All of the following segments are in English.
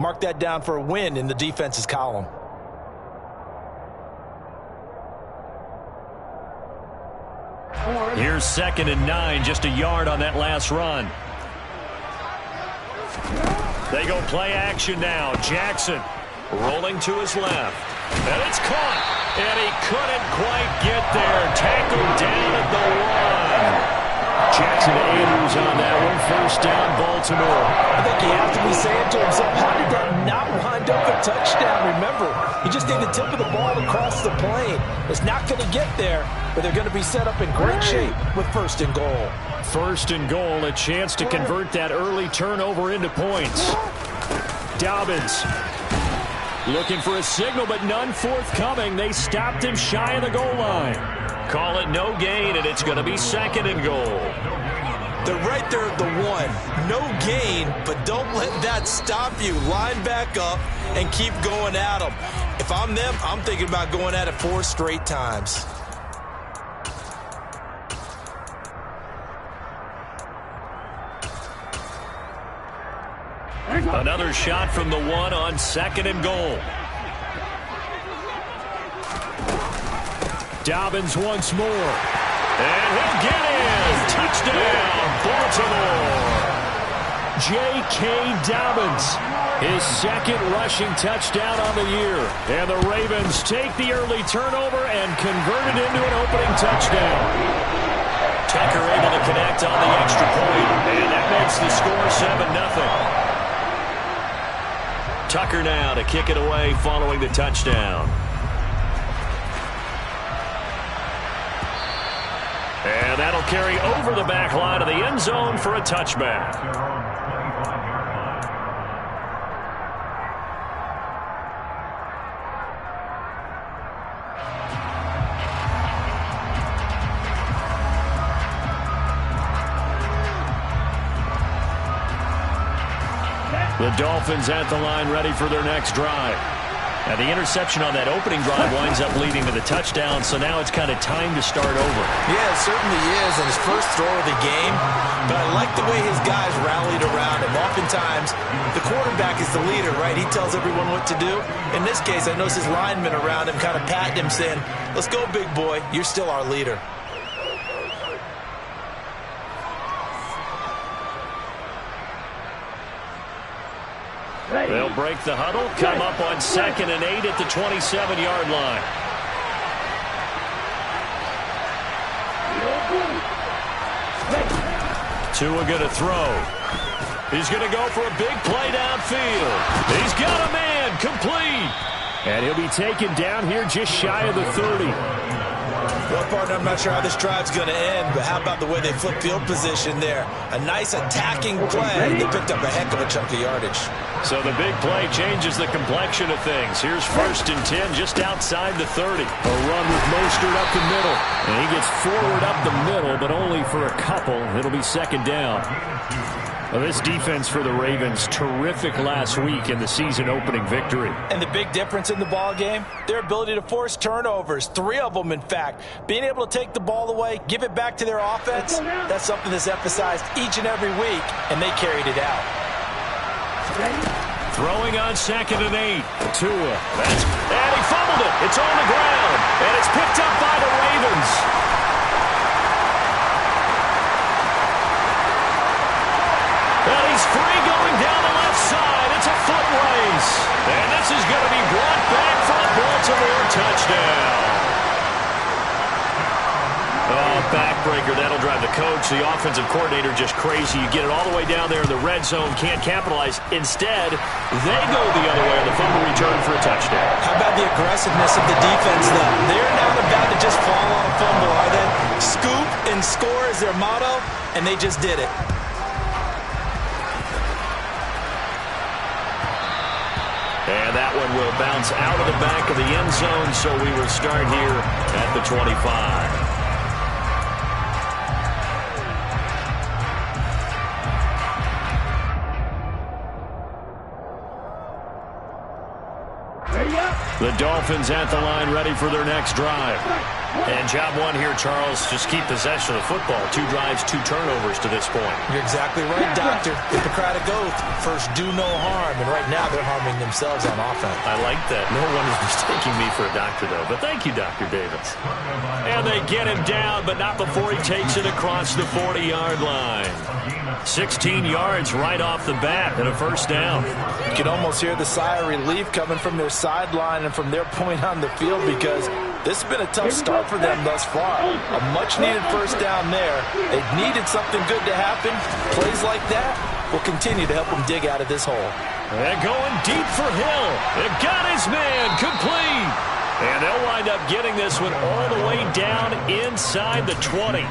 Mark that down for a win in the defense's column. Here's 2nd and 9, just a yard on that last run. They go play action now. Jackson rolling to his left. And it's caught. And he couldn't quite get there. Tackled down at the 1. Jackson Andrews on that one. 1st down, Baltimore. I think he has to be saying to himself, how did that not wind up a touchdown? Remember, he just need the tip of the ball across the plane. It's not going to get there, but they're going to be set up in great shape with 1st and goal. 1st and goal, a chance to convert that early turnover into points. Dobbins looking for a signal, but none forthcoming. They stopped him shy of the goal line. Call it no gain, and it's going to be 2nd and goal. They're right there at the 1. No gain, but don't let that stop you. Line back up and keep going at them. If I'm them, I'm thinking about going at it 4 straight times. Another shot from the 1 on 2nd and goal. Dobbins once more. And he'll get in. Touchdown, Baltimore. J.K. Dobbins, his 2nd rushing touchdown on the year. And the Ravens take the early turnover and convert it into an opening touchdown. Tucker able to connect on the extra point, and that makes the score 7-0. Tucker now to kick it away following the touchdown. And that'll carry over the back line of the end zone for a touchback. The Dolphins at the line ready for their next drive. And the interception on that opening drive winds up leading to the touchdown, so now it's kind of time to start over. Yeah, it certainly is, and his first throw of the game. But I like the way his guys rallied around him. Oftentimes, the quarterback is the leader, right? He tells everyone what to do. In this case, I noticed his linemen around him kind of patting him, saying, let's go, big boy. You're still our leader. They'll break the huddle, come up on 2nd and 8 at the 27-yard line. Tua going to throw. He's going to go for a big play downfield. He's got a man, complete. And he'll be taken down here just shy of the 30. Well, partner, I'm not sure how this drive's going to end, but how about the way they flip field position there? A nice attacking play. They picked up a heck of a chunk of yardage. So the big play changes the complexion of things. Here's 1st and 10 just outside the 30. A run with Mostert up the middle. And he gets forward up the middle, but only for a couple. It'll be 2nd down. Well, this defense for the Ravens, terrific last week in the season-opening victory. And the big difference in the ball game, their ability to force turnovers, 3 of them, in fact. Being able to take the ball away, give it back to their offense, that's something that's emphasized each and every week, and they carried it out. Throwing on 2nd and 8. Tua. And he fumbled it. It's on the ground, and it's picked up by the Ravens. Well, he's free going down the left side. It's a foot race. And this is going to be brought back for a Baltimore touchdown. Oh, backbreaker. That'll drive the coach, the offensive coordinator, just crazy. You get it all the way down there in the red zone, can't capitalize. Instead, they go the other way on the fumble return for a touchdown. How about the aggressiveness of the defense, though? They're not about to just fall on a fumble, are they? Scoop and score is their motto, and they just did it. And that one will bounce out of the back of the end zone, so we will start here at the 25. The Dolphins at the line ready for their next drive. And job one here, Charles, just keep possession of the football. 2 drives, 2 turnovers to this point. You're exactly right, Doctor. Hippocratic oath. First, do no harm. And right now, they're harming themselves on offense. I like that. No one is mistaking me for a doctor, though. But thank you, Dr. Davis. And they get him down, but not before he takes it across the 40-yard line. 16 yards right off the bat and a first down. You can almost hear the sigh of relief coming from their sideline and from their point on the field because this has been a tough start for them thus far. A much-needed first down there. They've needed something good to happen. Plays like that will continue to help them dig out of this hole. They're going deep for Hill. They've got his man complete. And they'll wind up getting this one all the way down inside the 20.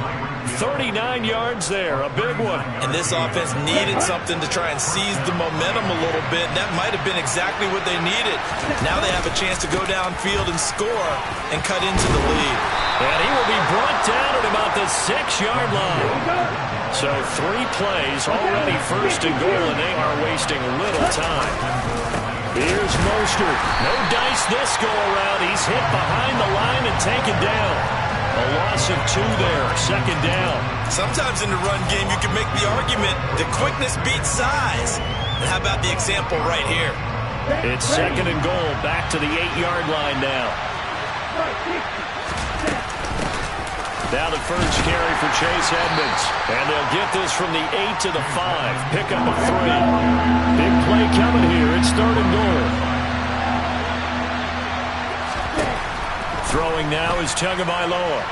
39 yards there, a big one. And this offense needed something to try and seize the momentum a little bit. That might have been exactly what they needed. Now they have a chance to go downfield and score and cut into the lead. And he will be brought down at about the 6-yard line. So 3 plays, already first and goal, and they are wasting little time. Here's Mostert. No dice this go-around. He's hit behind the line and taken down. A loss of 2 there, second down. Sometimes in the run game, you can make the argument that quickness beats size. And how about the example right here? It's second and goal, back to the 8-yard line now. Now the first carry for Chase Edmonds. And they'll get this from the 8 to the 5. Pick up a 3. Big play coming here. It's third and goal. Throwing now is Tagovailoa.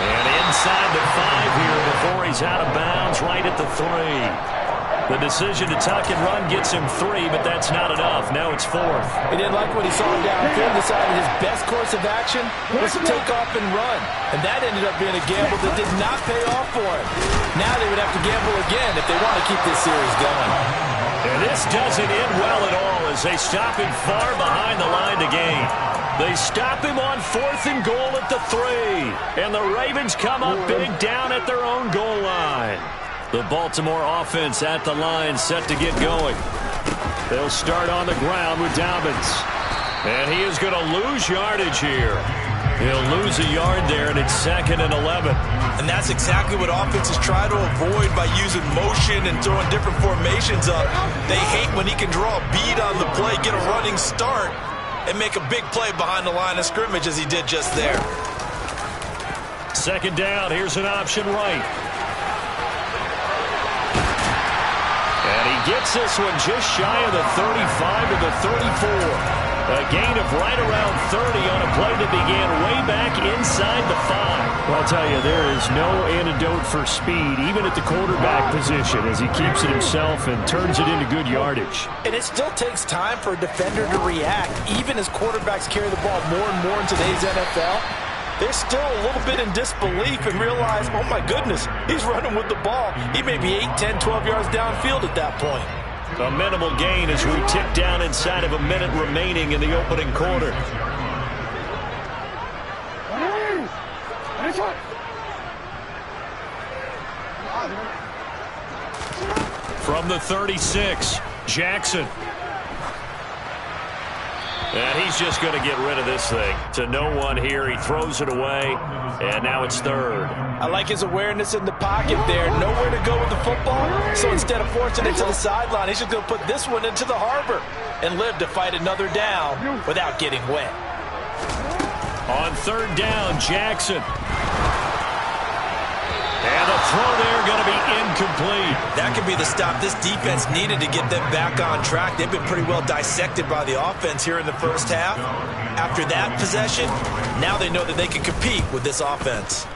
And inside the 5 here before he's out of bounds, right at the 3. The decision to tuck and run gets him 3, but that's not enough. Now it's 4th. He didn't like what he saw downfield. Decided his best course of action was to take off and run. And that ended up being a gamble that did not pay off for him. Now they would have to gamble again if they want to keep this series going. And this doesn't end well at all as they stop him far behind the line to gain. They stop him on 4th and goal at the 3. And the Ravens come up big down at their own goal line. The Baltimore offense at the line set to get going. They'll start on the ground with Dobbins. And he is going to lose yardage here. He'll lose a yard there, and it's 2nd and 11. And that's exactly what offenses try to avoid by using motion and throwing different formations up. They hate when he can draw a bead on the play, get a running start, and make a big play behind the line of scrimmage as he did just there. Second down, here's an option right. And he gets this one just shy of the 35 to the 34. A gain of right around 30 on a play that began way back inside the 5. Well, I'll tell you, there is no antidote for speed, even at the quarterback position, as he keeps it himself and turns it into good yardage. And it still takes time for a defender to react, even as quarterbacks carry the ball more and more in today's NFL. They're still a little bit in disbelief and realize, oh my goodness, he's running with the ball. He may be 8, 10, 12 yards downfield at that point. A minimal gain as we tick down inside of a minute remaining in the opening quarter. From the 36, Jackson. And he's just going to get rid of this thing. To no one here. He throws it away. And now it's 3rd. I like his awareness in the pocket there. Nowhere to go with the football. So instead of forcing it to the sideline, he's just going to put this one into the harbor and live to fight another down without getting wet. On 3rd down, Jackson. And the throw there going to be incomplete. That could be the stop this defense needed to get them back on track. They've been pretty well dissected by the offense here in the first half. After that possession, now they know that they can compete with this offense.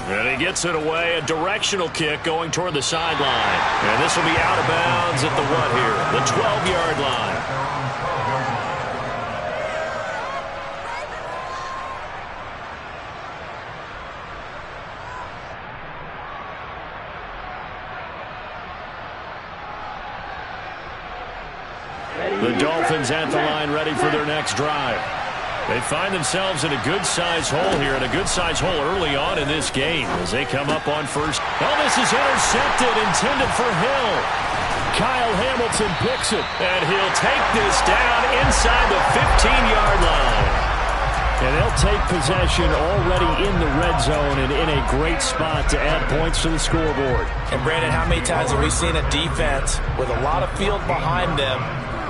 And he gets it away, a directional kick going toward the sideline. And this will be out of bounds at the what here? The 12-yard line. The Dolphins at the line ready for their next drive. They find themselves in a good-sized hole here, and a good-sized hole early on in this game as they come up on first. Oh, this is intercepted, intended for Hill. Kyle Hamilton picks it, and he'll take this down inside the 15-yard line. And they'll take possession already in the red zone and in a great spot to add points to the scoreboard. And Brandon, how many times have we seen a defense with a lot of field behind them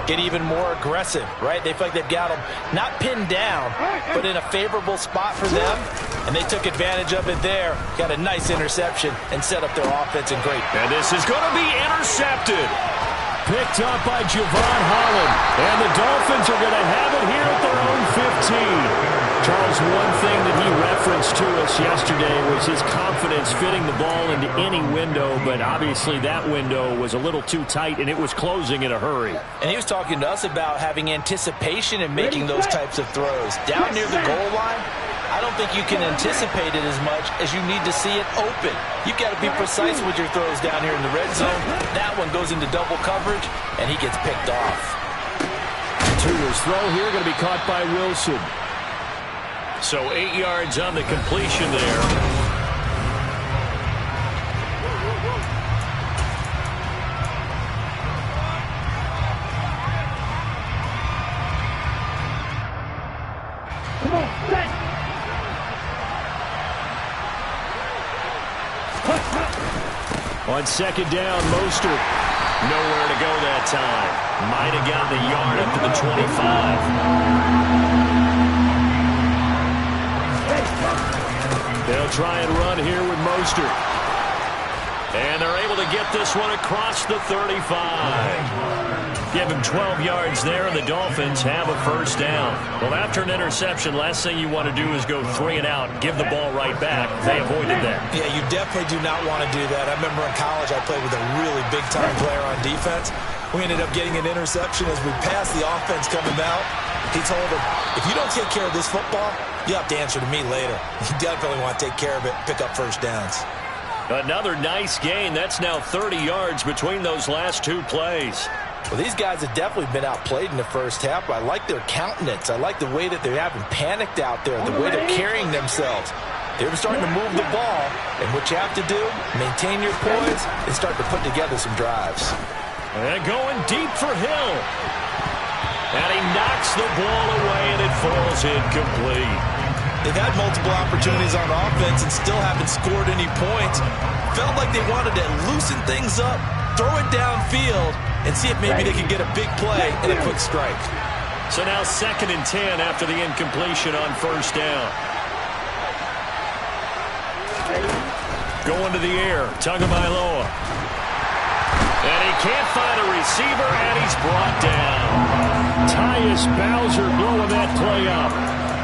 get even more aggressive, right? They feel like they've got them not pinned down, but in a favorable spot for them. And they took advantage of it there. Got a nice interception and set up their offense in great. And this is going to be intercepted. Picked up by Javon Holland. And the Dolphins are going to have it here at their own 15. Charles, one thing that he referenced to us yesterday was his confidence fitting the ball into any window, but obviously that window was a little too tight, and it was closing in a hurry. And he was talking to us about having anticipation and making those types of throws. Down near the goal line, I don't think you can anticipate it as much as you need to see it open. You've got to be precise with your throws down here in the red zone. That one goes into double coverage, and he gets picked off. Tua's throw here going to be caught by Wilson. So 8 yards on the completion there. Come on, set. On second down, Mostert. Nowhere to go that time. Might have gotten the yard up to the 25. They'll try and run here with Mostert. And they're able to get this one across the 35. Give him 12 yards there, and the Dolphins have a first down. Well, after an interception, last thing you want to do is go 3 and out and give the ball right back. They avoided that. Yeah, you definitely do not want to do that. I remember in college I played with a really big-time player on defense. We ended up getting an interception as we passed the offense coming out. He told him, if you don't take care of this football, you have to answer to me later. You definitely want to take care of it, pick up first downs. Another nice gain. That's now 30 yards between those last 2 plays. Well, these guys have definitely been outplayed in the first half. I like their countenance. I like the way that they haven't panicked out there, the way they're carrying themselves. They're starting to move the ball, and what you have to do, maintain your poise and start to put together some drives. And going deep for Hill. And he knocks the ball away, and it falls incomplete. They've had multiple opportunities on offense and still haven't scored any points. Felt like they wanted to loosen things up, throw it downfield, and see if maybe they could get a big play and a quick strike. So now 2nd and 10 after the incompletion on first down. Going to the air, Tagovailoa. And he can't find a receiver, and he's brought down. Tyus Bowser blowing that play up.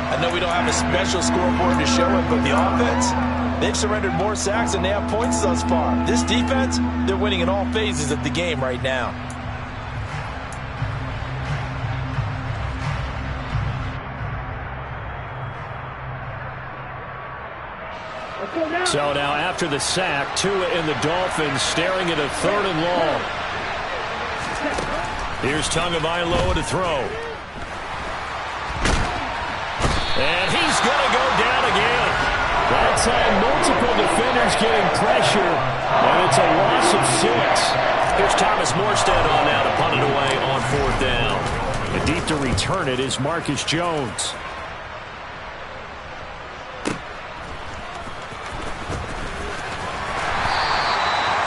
I know we don't have a special scoreboard to show it, but the offense, they've surrendered more sacks than they have points thus far. This defense, they're winning in all phases of the game right now. So now after the sack, Tua and the Dolphins staring at a 3rd and long. Here's Tagovailoa to throw. And he's going to go down again. That time, multiple defenders getting pressure, and it's a loss of 6. Here's Thomas Morstead on now to punt it away on 4th down. And deep to return it is Marcus Jones.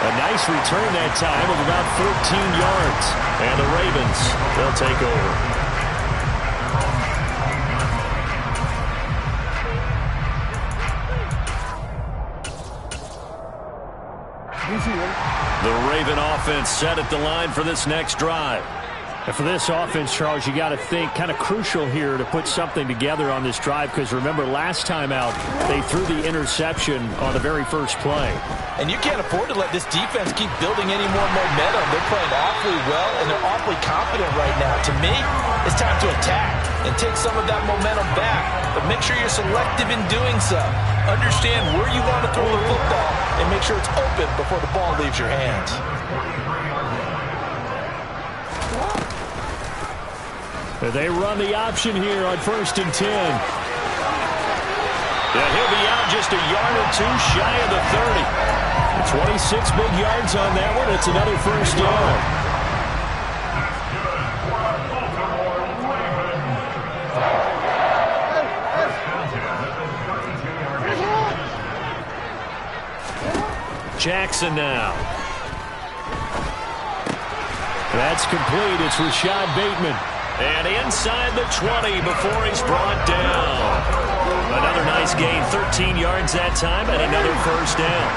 A nice return that time of about 14 yards. And the Ravens, they'll take over. The Raven offense set at the line for this next drive. And for this offense, Charles, you got to think kind of crucial here to put something together on this drive, because remember last time out they threw the interception on the very first play. And you can't afford to let this defense keep building any more momentum. They're playing awfully well, and they're awfully confident right now. To me, it's time to attack and take some of that momentum back. But make sure you're selective in doing so. Understand where you want to throw the football and make sure it's open before the ball leaves your hands. They run the option here on 1st and 10. Yeah, he'll be out just a yard or 2 shy of the 30. 26 big yards on that one. It's another first down. Jackson now. That's complete. It's Rashad Bateman. And inside the 20 before he's brought down. Another nice gain, 13 yards that time, and another first down.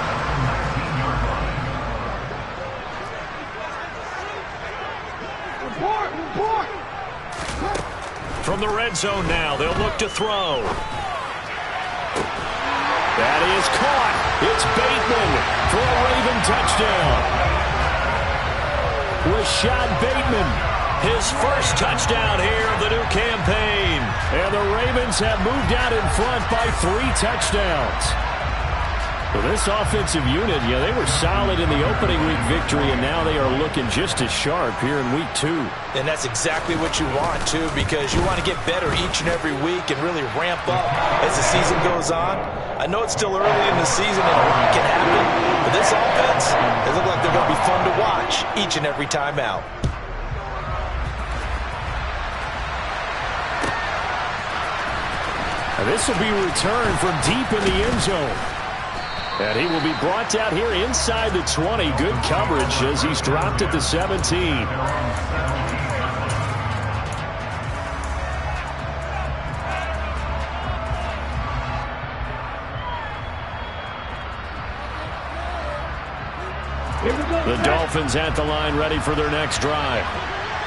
From the red zone now, they'll look to throw. That is caught. It's Bateman for a Raven touchdown. Rashad Bateman, his first touchdown here of the new campaign. And the Ravens have moved out in front by 3 touchdowns. Well, this offensive unit, they were solid in the opening week victory, and now they are looking just as sharp here in week 2. And that's exactly what you want, too, because you want to get better each and every week and really ramp up as the season goes on. I know it's still early in the season and a lot can happen, but this offense, they look like they're going to be fun to watch each and every time out. And this will be returned from deep in the end zone. And he will be brought down here inside the 20. Good coverage as he's dropped at the 17. The Dolphins at the line ready for their next drive.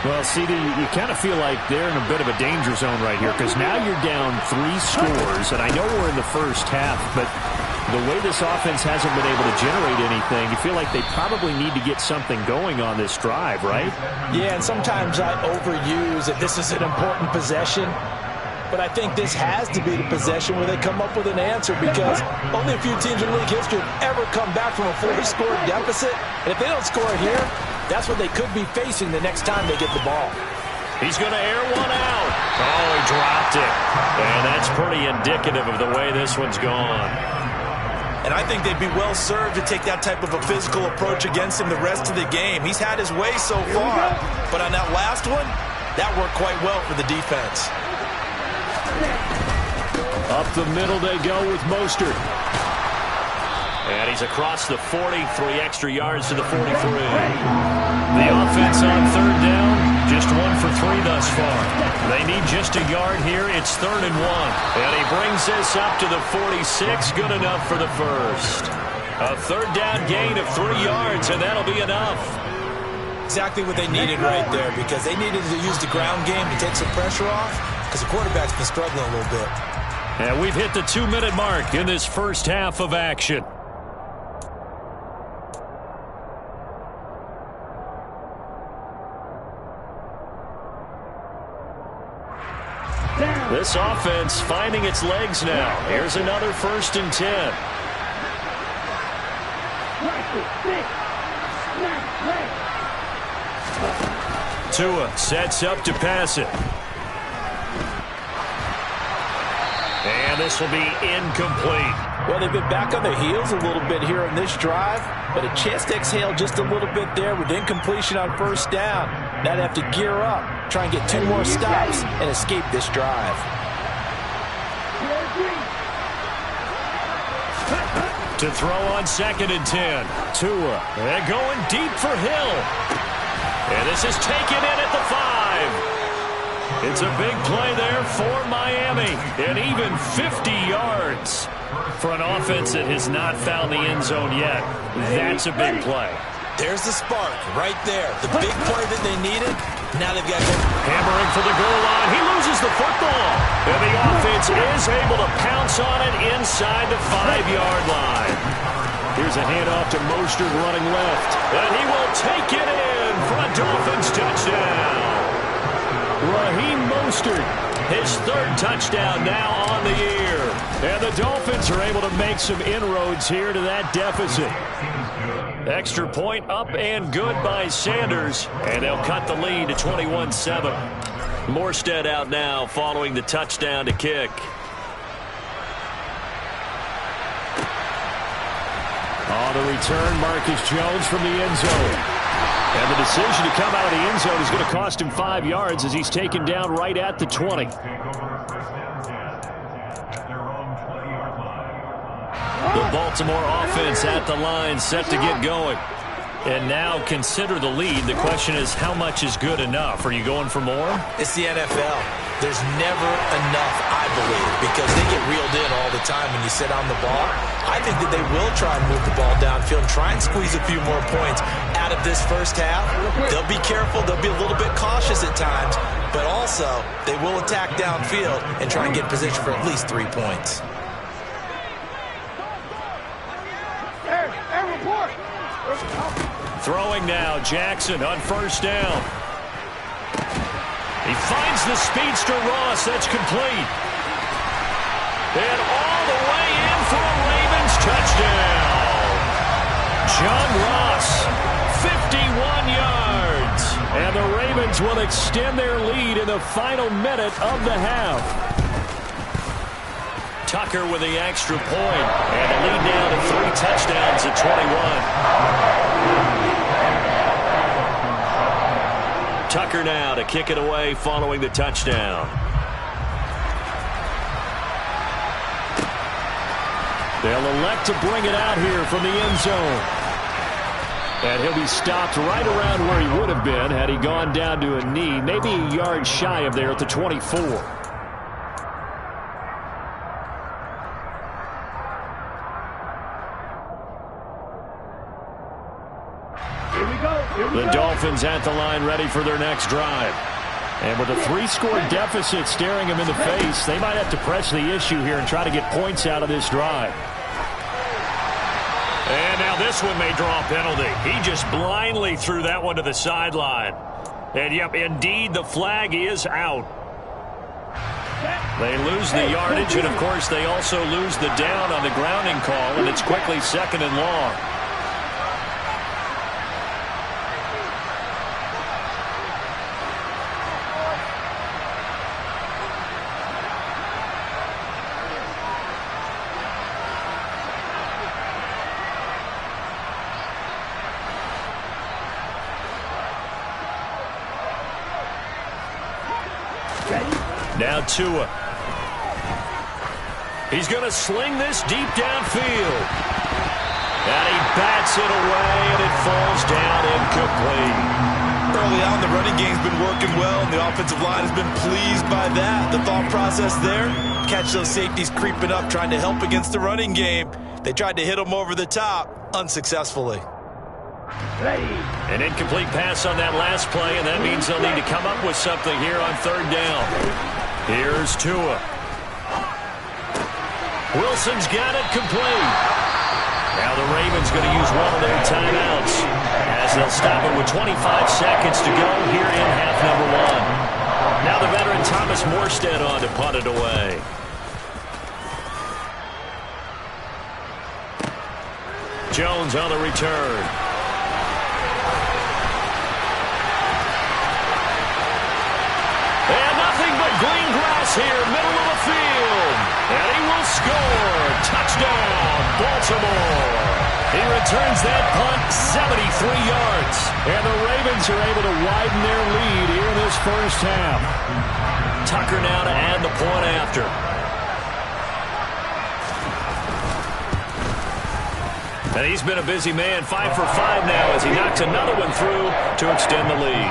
Well, CD, you kind of feel like they're in a bit of a danger zone right here because now you're down 3 scores, and I know we're in the first half, but the way this offense hasn't been able to generate anything, you feel like they probably need to get something going on this drive, right? Yeah, and sometimes I overuse that this is an important possession, but I think this has to be the possession where they come up with an answer because only a few teams in league history have ever come back from a 4-score deficit, and if they don't score here, that's what they could be facing the next time they get the ball. He's going to air one out. Oh, he dropped it. And that's pretty indicative of the way this one's gone. And I think they'd be well served to take that type of a physical approach against him the rest of the game. He's had his way so far, but on that last one, that worked quite well for the defense. Up the middle they go with Mostert. And he's across the 40, 3 extra yards to the 43. The offense on third down, just 1 for 3 thus far. They need just a yard here. It's 3rd and 1. And he brings this up to the 46. Good enough for the first. A third down gain of 3 yards, and that'll be enough. Exactly what they needed right there because they needed to use the ground game to take some pressure off because the quarterback's been struggling a little bit. And we've hit the 2-minute mark in this first half of action. This offense finding its legs now. Here's another 1st and 10. Tua sets up to pass it. And this will be incomplete. Well, they've been back on their heels a little bit here in this drive, but a chance to exhale just a little bit there with incompletion on 1st down. Now they have to gear up, try and get 2 more stops, and escape this drive. To throw on 2nd and 10. Tua. And going deep for Hill. And this is taken in at the 5. It's a big play there for Miami. And even 50 yards for an offense that has not found the end zone yet. That's a big play. There's the spark right there. The big play that they needed. Now they've got him hammering for the goal line. He loses the football. And the offense is able to pounce on it inside the 5-yard line. Here's a handoff to Mostert running left. And he will take it in for a Dolphins touchdown. Raheem Mostert, his 3rd touchdown now on the year. And the Dolphins are able to make some inroads here to that deficit. Extra point up and good by Sanders. And they'll cut the lead to 21-7. Morstead out now following the touchdown to kick. On the return, Marcus Jones from the end zone. And the decision to come out of the end zone is going to cost him 5 yards as he's taken down right at the 20. The Baltimore offense at the line, set to get going. And now consider the lead. The question is, how much is good enough? Are you going for more? It's the NFL. There's never enough, I believe, because they get reeled in all the time when you sit on the ball. I think that they will try and move the ball downfield and try and squeeze a few more points out of this first half. They'll be careful. They'll be a little bit cautious at times, but also they will attack downfield and try and get position for at least 3 points. Throwing now, Jackson on first down. He finds the speedster Ross. That's complete. And all the way in for a Ravens touchdown. John Ross, 51 yards. And the Ravens will extend their lead in the final minute of the half. Tucker with the extra point. And the lead down to 3 touchdowns at 21. Tucker now to kick it away following the touchdown. They'll elect to bring it out here from the end zone. And he'll be stopped right around where he would have been had he gone down to a knee, maybe a yard shy of there at the 24. The Dolphins at the line ready for their next drive. And with a 3-score deficit staring them in the face, they might have to press the issue here and try to get points out of this drive. And now this one may draw a penalty. He just blindly threw that one to the sideline. And yep, indeed, the flag is out. They lose the yardage, and of course they also lose the down on the grounding call, and it's quickly 2nd and long. Now Tua. He's going to sling this deep downfield. And he bats it away, and it falls down incomplete. Early on, the running game's been working well, and the offensive line has been pleased by that. The thought process there, catch those safeties creeping up, trying to help against the running game. They tried to hit them over the top, unsuccessfully. An incomplete pass on that last play, and that means they'll need to come up with something here on 3rd down. Here's Tua. Wilson's got it complete. Now the Ravens going to use one of their timeouts as they'll stop it with 25 seconds to go here in half number 1. Now the veteran Thomas Morstead on to punt it away. Jones on the return. And nothing but green grass here, middle of the field. And he will score. Touchdown, Baltimore. He returns that punt 73 yards. And the Ravens are able to widen their lead here in this first half. Tucker now to add the point after. And he's been a busy man, 5 for 5 now as he knocks another one through to extend the lead.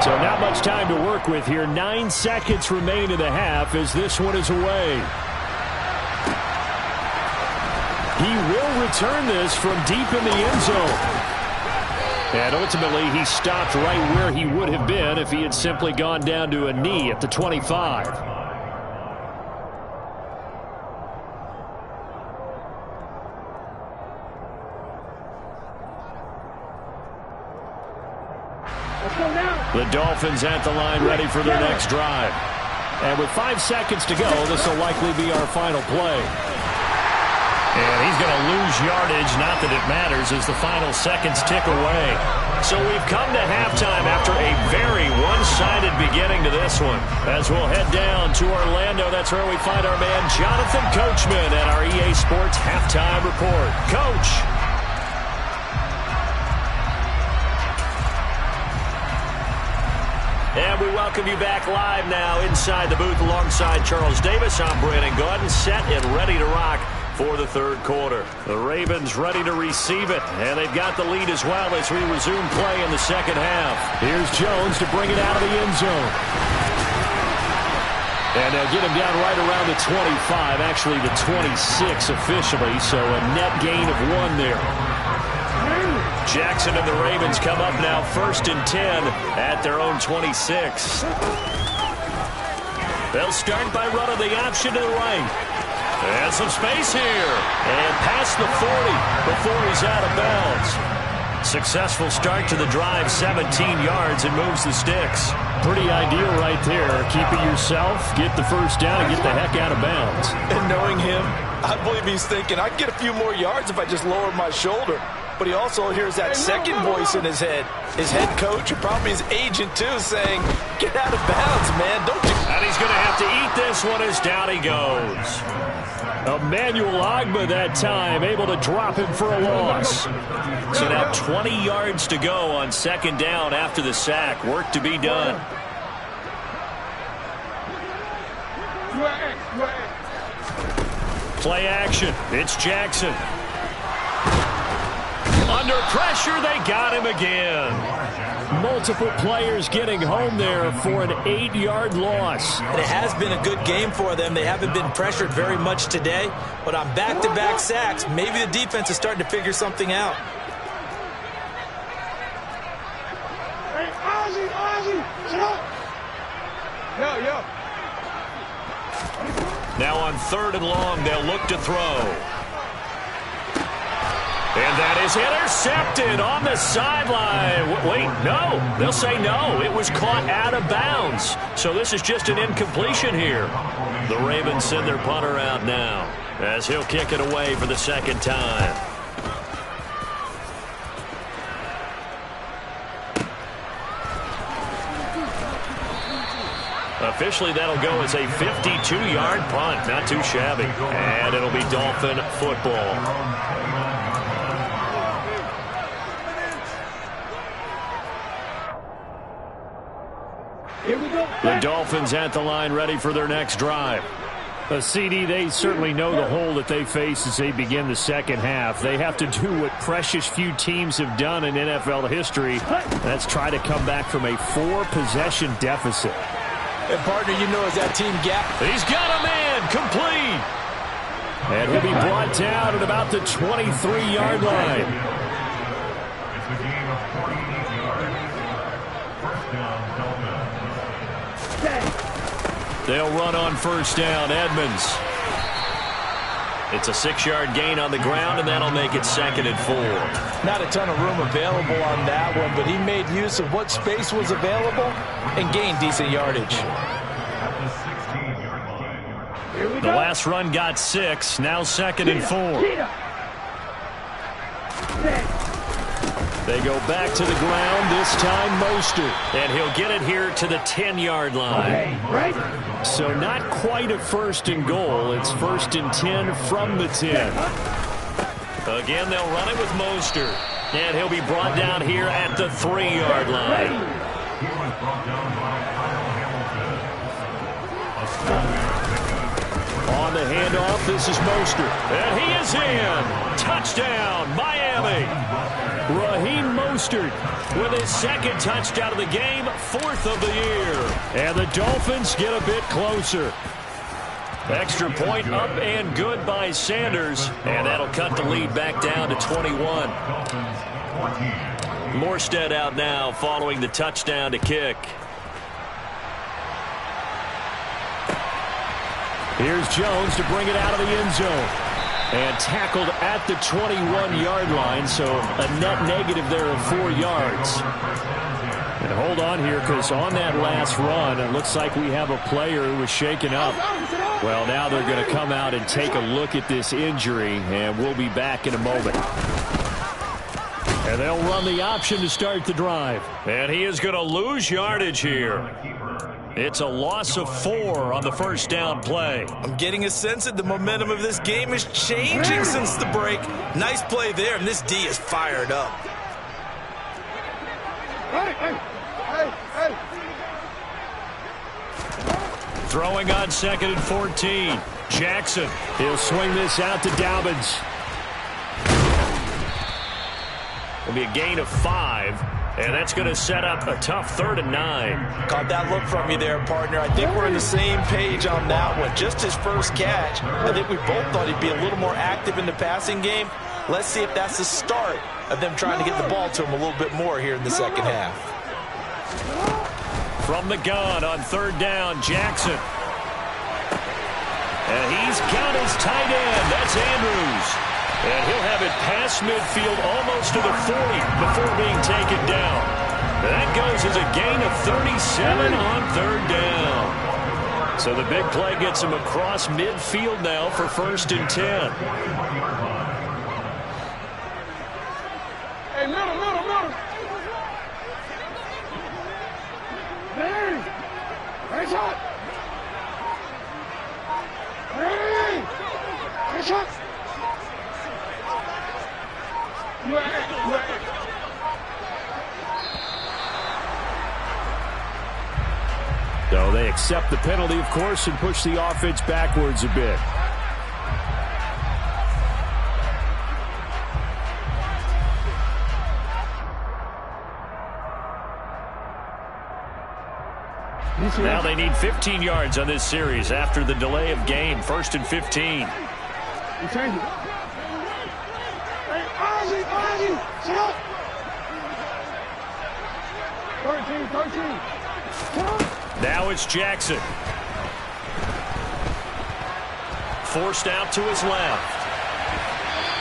So not much time to work with here. 9 seconds remain in the half as this one is away. He will return this from deep in the end zone. And ultimately, he stopped right where he would have been if he had simply gone down to a knee at the 25. The Dolphins at the line ready for their next drive. And with 5 seconds to go, this will likely be our final play. And he's going to lose yardage, not that it matters, as the final seconds tick away. So we've come to halftime after a very one-sided beginning to this one. As we'll head down to Orlando, that's where we find our man Jonathan Coachman at our EA Sports Halftime Report. Coach. And we welcome you back live now inside the booth alongside Charles Davis. I'm Brandon Gaudin, set and ready to rock for the third quarter. The Ravens ready to receive it, and they've got the lead as well as we resume play in the second half. Here's Jones to bring it out of the end zone. And they'll get him down right around the 25, actually the 26 officially, so a net gain of 1 there. Jackson and the Ravens come up now 1st and 10 at their own 26. They'll start by running the option to the right. And some space here. And past the 40 before he's out of bounds. Successful start to the drive, 17 yards, and moves the sticks. Pretty ideal right there. Keep it yourself, get the first down, and get the heck out of bounds. And knowing him, I believe he's thinking, I can get a few more yards if I just lower my shoulder. But he also hears that second voice in his head. His head coach, or probably his agent too, saying, get out of bounds, man. Don't you? And he's going to have to eat this one as down he goes. Emmanuel Ogbah that time, able to drop him for a loss. So now 20 yards to go on second down after the sack. Work to be done. Play action. It's Jackson. Under pressure, they got him again. Multiple players getting home there for an 8-yard loss. And it has been a good game for them. They haven't been pressured very much today. But on back-to-back sacks, maybe the defense is starting to figure something out. Hey, Ozzie, sit up. Yo. Now on 3rd and long, they'll look to throw. And that is intercepted on the sideline. Wait, no. They'll say no. It was caught out of bounds. So this is just an incompletion here. The Ravens send their punter out now as he'll kick it away for the second time. Officially, that'll go as a 52-yard punt. Not too shabby. And it'll be Dolphin football. The Dolphins at the line ready for their next drive. CD, they certainly know the hole that they face as they begin the second half. They have to do what precious few teams have done in NFL history. That's try to come back from a 4-possession deficit. And partner, you know, as that team gap. He's got a man complete. And he'll be brought down at about the 23-yard line. They'll run on first down. Edmonds. It's a 6-yard gain on the ground, and that'll make it 2nd and 4. Not a ton of room available on that one, but he made use of what space was available and gained decent yardage. The last run got 6. Now 2nd and 4. They go back to the ground, this time Mostert. And he'll get it here to the 10-yard line. So not quite a 1st and goal. It's 1st and 10 from the 10. Again, they'll run it with Mostert. And he'll be brought down here at the 3-yard line. On the handoff, this is Mostert. And he is in. Touchdown, Miami. Raheem Mostert with his 2nd touchdown of the game, 4th of the year. And the Dolphins get a bit closer. Extra point up and good by Sanders. And that'll cut the lead back down to 21. Morstead out now following the touchdown to kick. Here's Jones to bring it out of the end zone. And tackled at the 21-yard line, so a net negative there of 4 yards. And hold on here, because on that last run, it looks like we have a player who was shaken up. Well, now they're going to come out and take a look at this injury, and we'll be back in a moment. And they'll run the option to start the drive. And he is going to lose yardage here. It's a loss of 4 on the first down play. I'm getting a sense that the momentum of this game is changing since the break. Nice play there, and this D is fired up. Throwing on 2nd and 14. Jackson. He'll swing this out to Dobbins. It'll be a gain of 5. And that's going to set up a tough 3rd and 9. Caught that look from you there, partner. I think we're on the same page on that one. Just his first catch. I think we both thought he'd be a little more active in the passing game. Let's see if that's the start of them trying to get the ball to him a little bit more here in the second half. From the gun on 3rd down, Jackson. And he's got his tight end. That's Andrews. And he'll have it past midfield almost to the 40 before being taken down. That goes as a gain of 37 on 3rd down. So the big play gets him across midfield now for 1st and 10. Hey, middle. Hey, hey, shot. Hey, shot. So they accept the penalty, of course, and push the offense backwards a bit. Now they need 15 yards on this series after the delay of game. 1st and 15. You change it. Hey, Ozzie, sit up. 13. Now it's Jackson. Forced out to his left.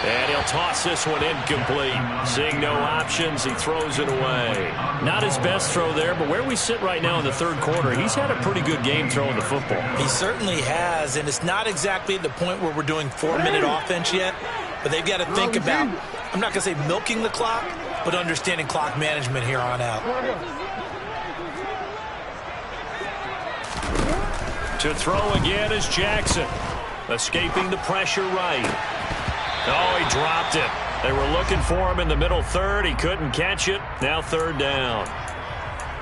And he'll toss this one incomplete. Seeing no options, he throws it away. Not his best throw there, but where we sit right now in the 3rd quarter, he's had a pretty good game throwing the football. He certainly has, and it's not exactly the point where we're doing 4-minute offense yet, but they've got to think about, I'm not going to say milking the clock, but understanding clock management here on out. To throw again is Jackson. Escaping the pressure right. Oh, he dropped it. They were looking for him in the middle 3rd. He couldn't catch it. Now 3rd down.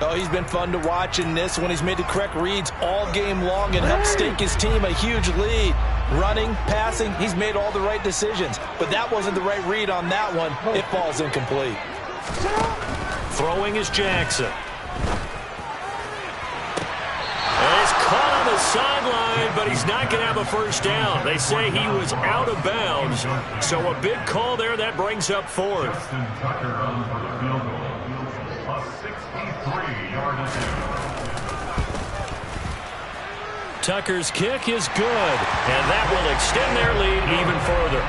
Oh, he's been fun to watch in this one. He's made the correct reads all game long and helped stake his team a huge lead. Running, passing, he's made all the right decisions. But that wasn't the right read on that one. It falls incomplete. Throwing is Jackson. He's caught on the sideline, but he's not going to have a first down. They say he was out of bounds. So a big call there. That brings up 4th. Tucker's kick is good, and that will extend their lead even further.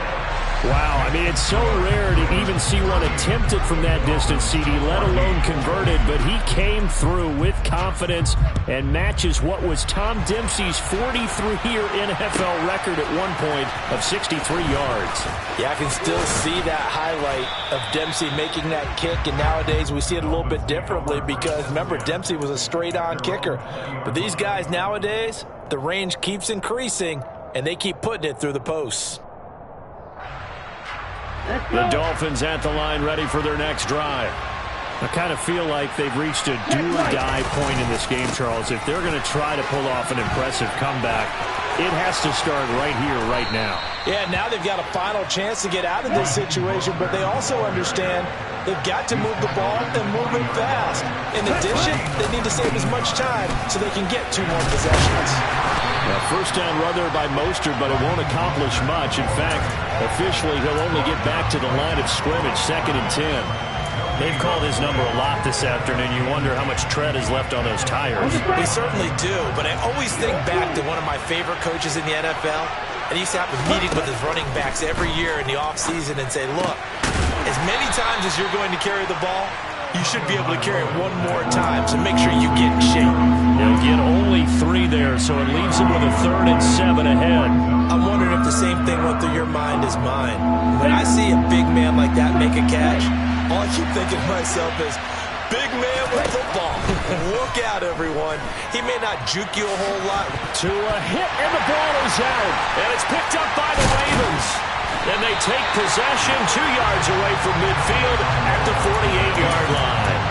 Wow, I mean, it's so rare to even see one attempted from that distance, CD, let alone converted, but he came through with confidence and matches what was Tom Dempsey's 43-year NFL record at one point of 63 yards. Yeah, I can still see that highlight of Dempsey making that kick, and nowadays we see it a little bit differently because, remember, Dempsey was a straight-on kicker. But these guys nowadays, the range keeps increasing, and they keep putting it through the posts. The Dolphins at the line ready for their next drive. I kind of feel like they've reached a do-or-die point in this game, Charles. If they're going to try to pull off an impressive comeback, it has to start right here, right now. Yeah, now they've got a final chance to get out of this situation, but they also understand they've got to move the ball and move it fast. In addition, they need to save as much time so they can get 2 more possessions. Now, first down run there by Mostert, but it won't accomplish much. In fact, officially, he'll only get back to the line of scrimmage, 2nd and 10. They've called his number a lot this afternoon. You wonder how much tread is left on those tires. They certainly do, but I always think back to one of my favorite coaches in the NFL, and he used to have a meeting with his running backs every year in the offseason and say, look, as many times as you're going to carry the ball, you should be able to carry it 1 more time, so make sure you get in shape. He'll get only 3 there, so it leaves him with a 3rd and 7 ahead. I'm wondering if the same thing went through your mind as mine. When I see a big man like that make a catch, all I keep thinking to myself is, big man with football. Look out, everyone. He may not juke you a whole lot. To a hit, and the ball is out. And it's picked up by the Ravens. And they take possession 2 yards away from midfield at the 48-yard line.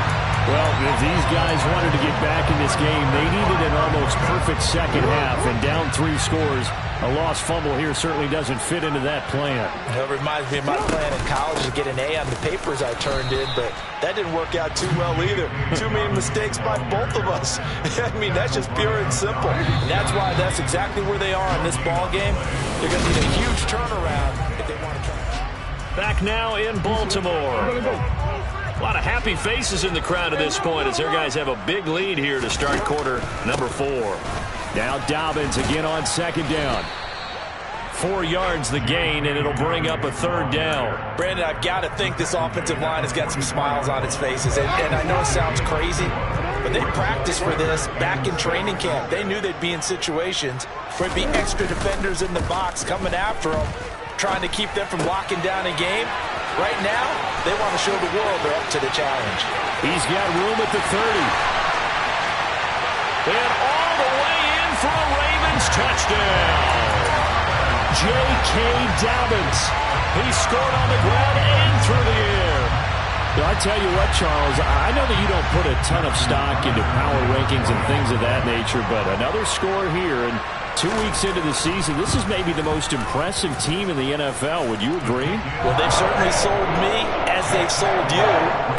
Well, if These guys wanted to get back in this game. They needed an almost perfect second half, and down 3 scores. A lost fumble here certainly doesn't fit into that plan. It reminds me of my plan in college to get an A on the papers I turned in, but that didn't work out too well either. Too many mistakes by both of us. I mean, that's just pure and simple. And that's why that's exactly where they are in this ball game. They're going to need a huge turnaround if they want to try. Back now in Baltimore. A lot of happy faces in the crowd at this point as their guys have a big lead here to start quarter number 4. Now Dobbins again on second down. 4 yards the gain, and it'll bring up a 3rd down. Brandon, I've got to think this offensive line has got some smiles on its faces. And I know it sounds crazy, but they practiced for this back in training camp. They knew they'd be in situations where there'd be extra defenders in the box coming after them, trying to keep them from locking down a game. Right now, they want to show the world they're up to the challenge. He's got room at the 30. And all the way in for a Ravens touchdown. J.K. Dobbins. He scored on the ground and through the air. I tell you what, Charles, I know that you don't put a ton of stock into power rankings and things of that nature, but another score here, and 2 weeks into the season, this is maybe the most impressive team in the NFL. Would you agree? Well, they've certainly sold me as they've sold you,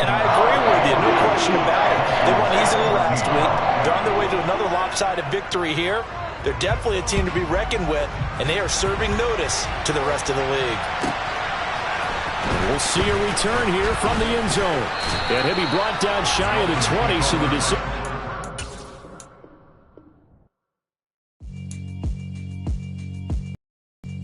and I agree with you, no question about it. They won easily last week. They're on their way to another lopsided victory here. They're definitely a team to be reckoned with, and they are serving notice to the rest of the league. We'll see a return here from the end zone. And he'll be brought down shy of the 20, so the decision